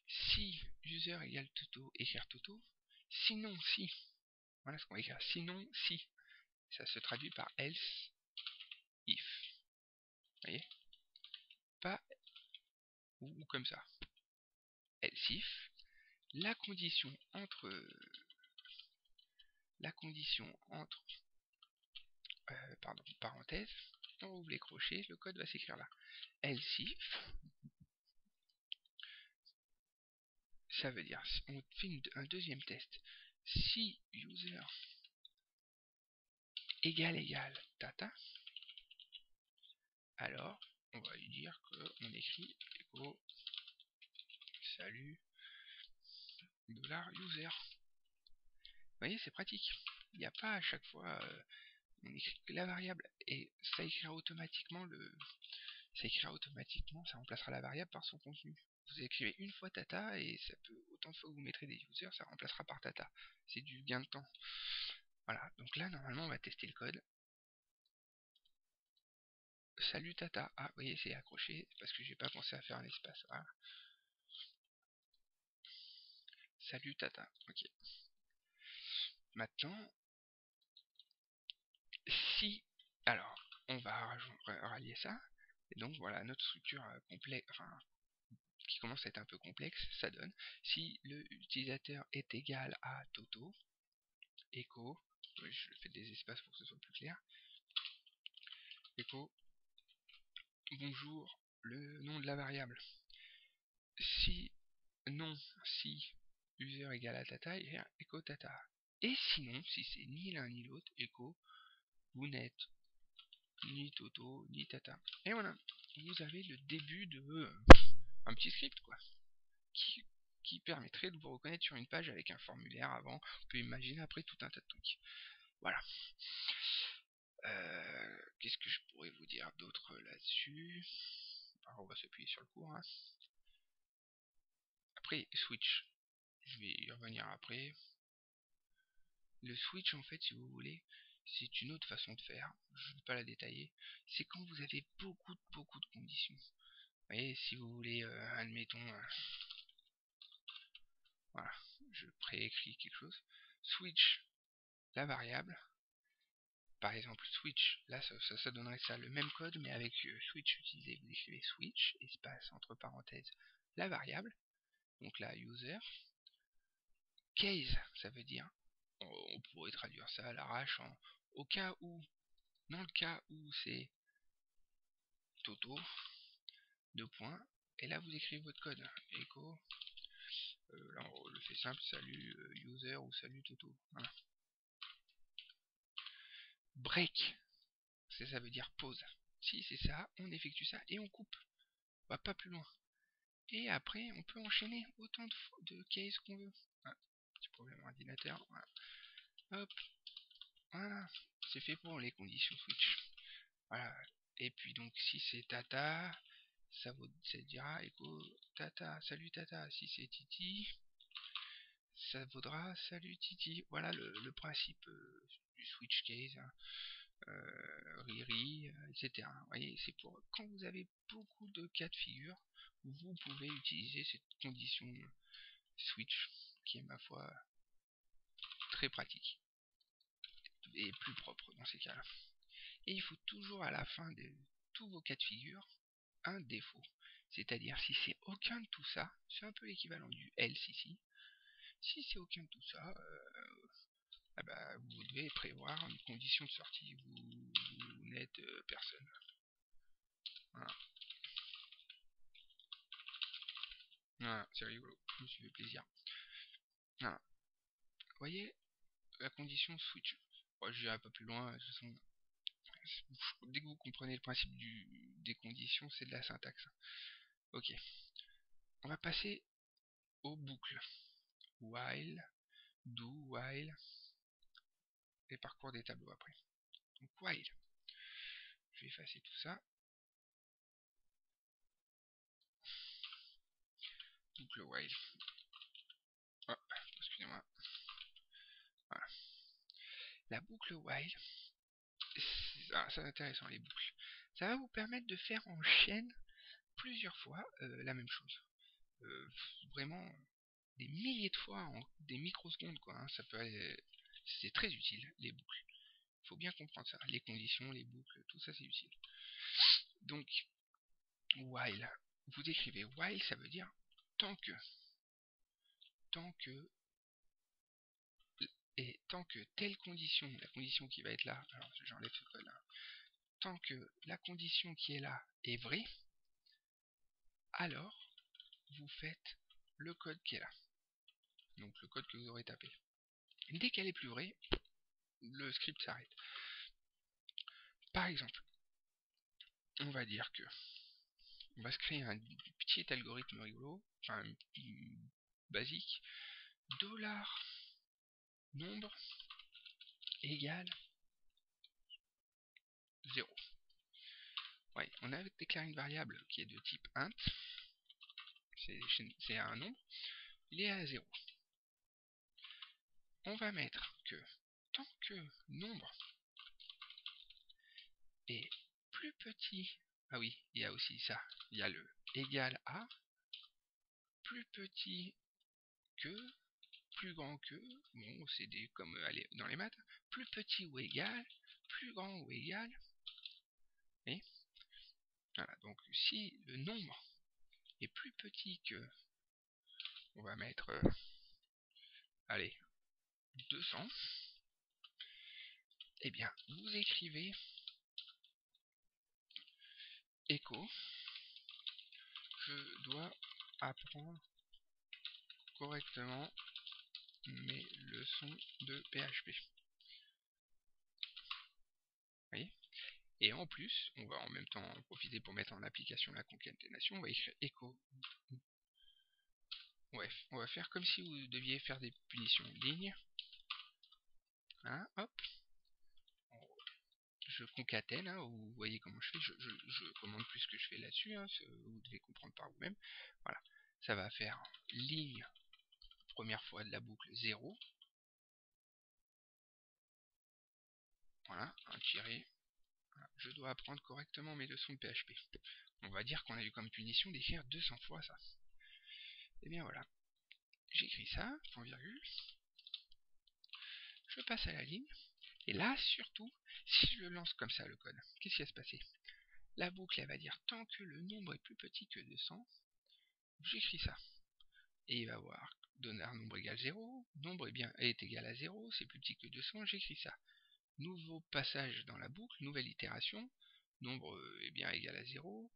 S1: Si user égale Toto, écrire Toto. Sinon, si. Voilà ce qu'on va écrire. Sinon, si. Ça se traduit par else if. Vous voyez? Pas ou comme ça. Else if. La condition entre parenthèses, on ouvre les crochets, le code va s'écrire là. Else if, ça veut dire, on fait un deuxième test. Si user égale Tata, alors on va lui dire qu'on écrit echo salut $user. Vous voyez, c'est pratique. Il n'y a pas à chaque fois on écrit que la variable et ça écrira automatiquement ça remplacera la variable par son contenu. Vous écrivez une fois Tata et ça peut autant de fois que vous mettrez des users, ça remplacera par Tata. C'est du gain de temps. Voilà, donc là normalement on va tester le code. Salut Tata. Ah, vous voyez, c'est accroché parce que j'ai pas pensé à faire un espace. Voilà. Salut Tata. Ok. Maintenant, si. Alors, on va rallier ça. Et donc voilà, notre structure complexe, qui commence à être un peu complexe, ça donne si l'utilisateur est égal à Toto, echo, je fais des espaces pour que ce soit plus clair, echo, bonjour, le nom de la variable. Si non, si user égale à Tata, echo Tata. Et sinon, si c'est ni l'un ni l'autre, echo, vous n'êtes ni Toto, ni Tata. Et voilà, vous avez le début de un petit script, quoi, qui permettrait de vous reconnaître sur une page avec un formulaire avant. On peut imaginer après tout un tas de trucs. Voilà. Qu'est-ce que je pourrais vous dire d'autre là-dessus? Alors, on va s'appuyer sur le cours. Hein. Après, switch. Je vais y revenir après. Le switch, en fait, si vous voulez, c'est une autre façon de faire. Je ne vais pas la détailler. C'est quand vous avez beaucoup de conditions. Vous voyez, si vous voulez, admettons, voilà, je préécris quelque chose. Switch la variable, par exemple switch, là ça donnerait ça, le même code, mais avec switch utilisé, vous écrivez switch, espace, entre parenthèses, la variable, donc là user, case, ça veut dire, on pourrait traduire ça à l'arrache en au cas où, dans le cas où c'est Toto, deux points, et là vous écrivez votre code, echo, là on le fait simple, salut user ou salut Toto, voilà. Break, ça veut dire pause. Si c'est ça, on effectue ça et on coupe, on va pas plus loin. Et après on peut enchaîner autant de cases qu'on veut. Ah, petit problème ordinateur, voilà. Hop, voilà, c'est fait pour les conditions switch. Voilà, et puis donc si c'est Tata, ça dira echo Tata, salut Tata. Si c'est Titi, ça vaudra salut Titi. Voilà le principe du switch case, hein. Riri, etc. Vous voyez, c'est pour quand vous avez beaucoup de cas de figure, vous pouvez utiliser cette condition switch qui est ma foi très pratique et plus propre dans ces cas-là. Et il faut toujours à la fin de tous vos cas de figure un défaut. C'est-à-dire si c'est aucun de tout ça, c'est un peu l'équivalent du else ici. Si c'est aucun de tout ça, vous devez prévoir une condition de sortie. Vous n'êtes personne. Voilà. Voilà, c'est rigolo, je me suis fait plaisir. Voilà. Vous voyez, la condition switch. Bon, je dirai pas plus loin, de toute façon, dès que vous comprenez le principe des conditions, c'est de la syntaxe. Ok. On va passer aux boucles. While, do, while, et parcours des tableaux après. Donc while. Je vais effacer tout ça. Boucle while. Oh, excusez-moi. Voilà. La boucle while, c'est intéressant les boucles. Ça va vous permettre de faire en chaîne plusieurs fois la même chose. Vraiment des milliers de fois en des microsecondes quoi. Hein. Ça peut aller... C'est très utile les boucles. Il faut bien comprendre ça. Les conditions, les boucles, tout ça c'est utile. Donc while, vous écrivez while, ça veut dire tant que et tant que telle condition, la condition qui va être là, alors j'enlève ce code là, tant que la condition qui est là est vraie, alors vous faites le code qui est là. Donc le code que vous aurez tapé. Dès qu'elle est plus vraie, le script s'arrête. Par exemple, on va dire que on va se créer un petit algorithme rigolo, enfin basique, dollar nombre égale 0. Ouais, on a déclaré une variable qui est de type int, c'est un nombre, il est à 0. On va mettre que tant que nombre est plus petit, ah oui, il y a aussi ça, il y a le égal à, plus petit que, plus grand que, bon c'est comme aller dans les maths, plus petit ou égal, plus grand ou égal, et voilà, donc si le nombre est plus petit que, on va mettre, allez, 200, eh bien vous écrivez echo, je dois apprendre correctement mes leçons de PHP. Vous voyez ? Et en plus, on va en même temps en profiter pour mettre en application la concaténation. On va écrire echo. Ouais, on va faire comme si vous deviez faire des punitions lignes. Hein, hop. Je concatène, hein, vous voyez comment je fais, je commande plus ce que je fais là-dessus, hein, vous devez comprendre par vous-même. Voilà, ça va faire ligne, première fois de la boucle 0. Voilà, un tiré. Voilà. Je dois apprendre correctement mes leçons de PHP. On va dire qu'on a eu comme punition d'écrire 200 fois ça. Et bien voilà, j'écris ça, point virgule. je passe à la ligne, et là, surtout, si je le lance comme ça, le code, qu'est-ce qui va se passer? La boucle, elle va dire, tant que le nombre est plus petit que 200, j'écris ça. Et il va voir, donner un nombre égale 0, nombre est égal à 0, c'est plus petit que 200, j'écris ça. Nouveau passage dans la boucle, nouvelle itération, nombre est bien égal à 0,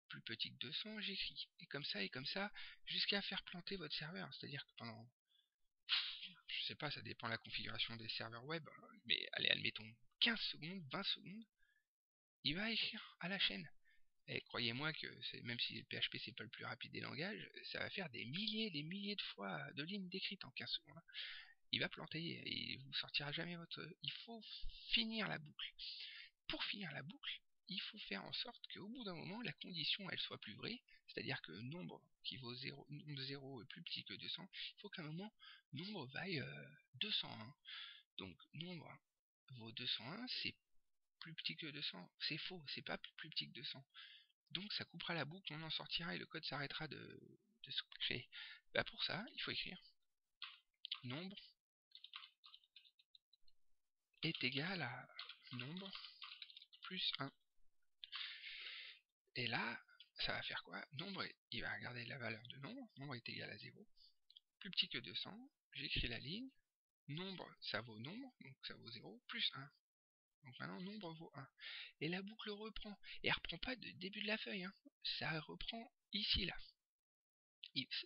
S1: plus petit que 200, j'écris. Et comme ça, jusqu'à faire planter votre serveur. C'est-à-dire que pendant, je sais pas, ça dépend de la configuration des serveurs web, mais allez, admettons 15 secondes, 20 secondes, il va écrire à la chaîne. Et croyez-moi que même si le PHP c'est pas le plus rapide des langages, ça va faire des milliers de fois de lignes décrites en 15 secondes. Il va planter et il vous sortira jamais votre... Il faut finir la boucle. Pour finir la boucle, il faut faire en sorte qu'au bout d'un moment, la condition elle soit plus vraie, c'est-à-dire que nombre qui vaut 0, nombre 0 est plus petit que 200, il faut qu'à un moment, nombre vaille 201. Donc nombre vaut 201, c'est plus petit que 200, c'est faux, c'est pas plus petit que 200. Donc ça coupera la boucle, on en sortira et le code s'arrêtera de se créer. Bah pour ça, il faut écrire nombre est égal à nombre plus 1. Et là, ça va faire quoi? Nombre, il va regarder la valeur de nombre est égal à 0, plus petit que 200, j'écris la ligne, nombre, ça vaut nombre, donc ça vaut 0, plus 1. Donc maintenant, nombre vaut 1. Et la boucle reprend. Et elle reprend pas du début de la feuille, hein. Ça reprend ici, là.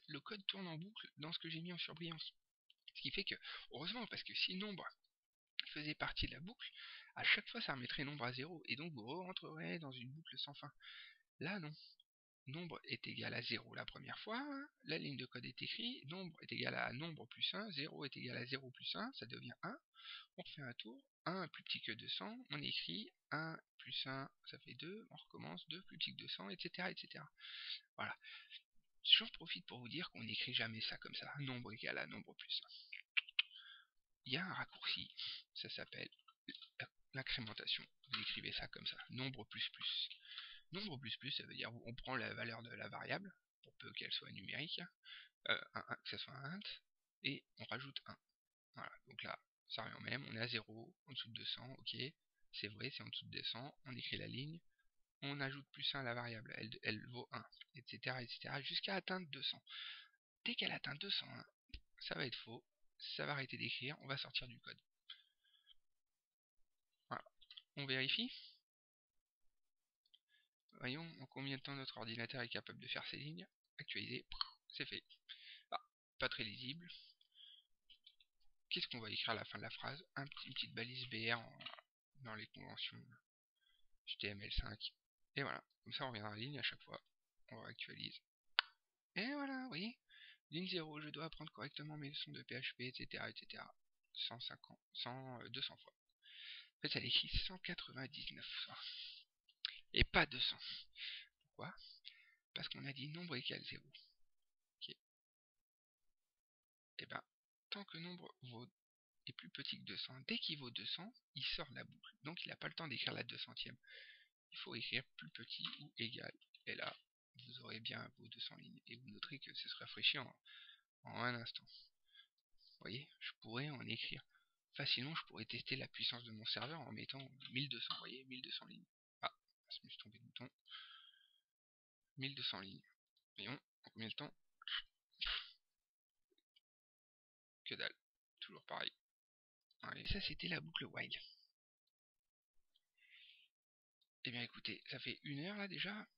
S1: Le code tourne en boucle dans ce que j'ai mis en surbrillance. Ce qui fait que, heureusement, parce que si nombre faisait partie de la boucle, à chaque fois ça remettrait nombre à 0, et donc vous rentrerez dans une boucle sans fin. Là non. Nombre est égal à 0 la première fois, la ligne de code est écrite, nombre est égal à nombre plus 1, 0 est égal à 0 plus 1, ça devient 1, on refait un tour, 1 plus petit que 200, on écrit 1 plus 1, ça fait 2, on recommence, 2 plus petit que 200, etc. etc. Voilà. J'en profite pour vous dire qu'on n'écrit jamais ça comme ça, nombre égal à nombre plus 1. Il y a un raccourci, ça s'appelle l'incrémentation. Vous écrivez ça comme ça, nombre plus plus. Nombre plus plus, ça veut dire on prend la valeur de la variable, pour peu qu'elle soit numérique, que ce soit un int, et on rajoute 1. Voilà, donc là, ça revient au même, on est à 0, en dessous de 200, ok, c'est vrai, c'est en dessous de 200, on écrit la ligne, on ajoute plus 1 à la variable, elle vaut 1, etc., jusqu'à atteindre 200. Dès qu'elle atteint 201, ça va être faux, ça va arrêter d'écrire, on va sortir du code. Voilà, on vérifie. Voyons en combien de temps notre ordinateur est capable de faire ces lignes. Actualiser, c'est fait. Ah, pas très lisible. Qu'est-ce qu'on va écrire à la fin de la phrase? Une petite balise BR dans les conventions HTML5. Et voilà, comme ça on revient dans la ligne à chaque fois. On actualise. Et voilà, vous voyez. Ligne 0, je dois apprendre correctement mes leçons de PHP, etc. 200 fois. En fait, elle écrit 199 fois. Et pas 200. Pourquoi? Parce qu'on a dit nombre égal 0. Ok. Et ben, tant que nombre est plus petit que 200, dès qu'il vaut 200, il sort de la boucle. Donc il n'a pas le temps d'écrire la 200e. Il faut écrire plus petit ou égal. Et là, vous aurez bien vos 200 lignes. Et vous noterez que ce se rafraîchit en un instant. Vous voyez, je pourrais en écrire. Facilement, je pourrais tester la puissance de mon serveur en mettant 1200. Vous voyez, 1200 lignes. Ah, je me suis trompé de bouton. 1200 lignes. Voyons, en combien de temps? Que dalle. Toujours pareil. Et ça, c'était la boucle while. Eh bien, écoutez, ça fait 1 heure là déjà.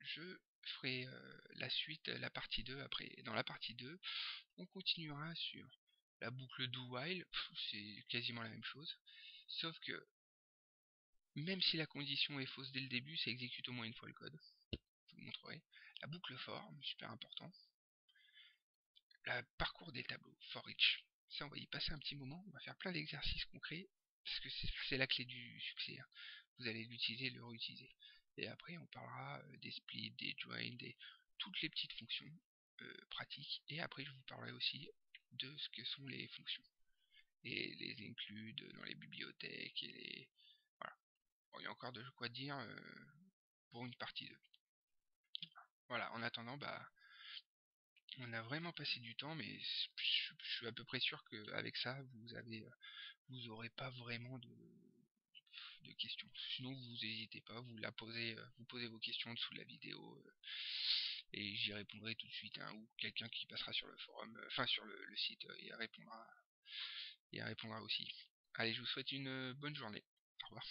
S1: Je ferai la suite, la partie 2 après. Et dans la partie 2, on continuera sur la boucle do while. C'est quasiment la même chose. Sauf que, même si la condition est fausse dès le début, ça exécute au moins une fois le code. Je vous montrerai. La boucle for, super important. Le parcours des tableaux, for each. Ça, on va y passer un petit moment. On va faire plein d'exercices concrets. Parce que c'est la clé du succès. Hein. Vous allez l'utiliser, le réutiliser. Et après, on parlera des splits, des joins, toutes les petites fonctions pratiques. Et après, je vous parlerai aussi de ce que sont les fonctions. Et les includes dans les bibliothèques. Et les... Voilà. Bon, il y a encore de quoi dire pour une partie 2. Voilà, en attendant, bah, on a vraiment passé du temps, mais je suis à peu près sûr qu'avec ça, vous aurez pas vraiment de questions. Sinon, vous n'hésitez pas, vous posez vos questions en dessous de la vidéo et j'y répondrai tout de suite, hein, ou quelqu'un qui passera sur le forum, enfin sur le site, y répondra aussi. Allez, je vous souhaite une bonne journée. Au revoir.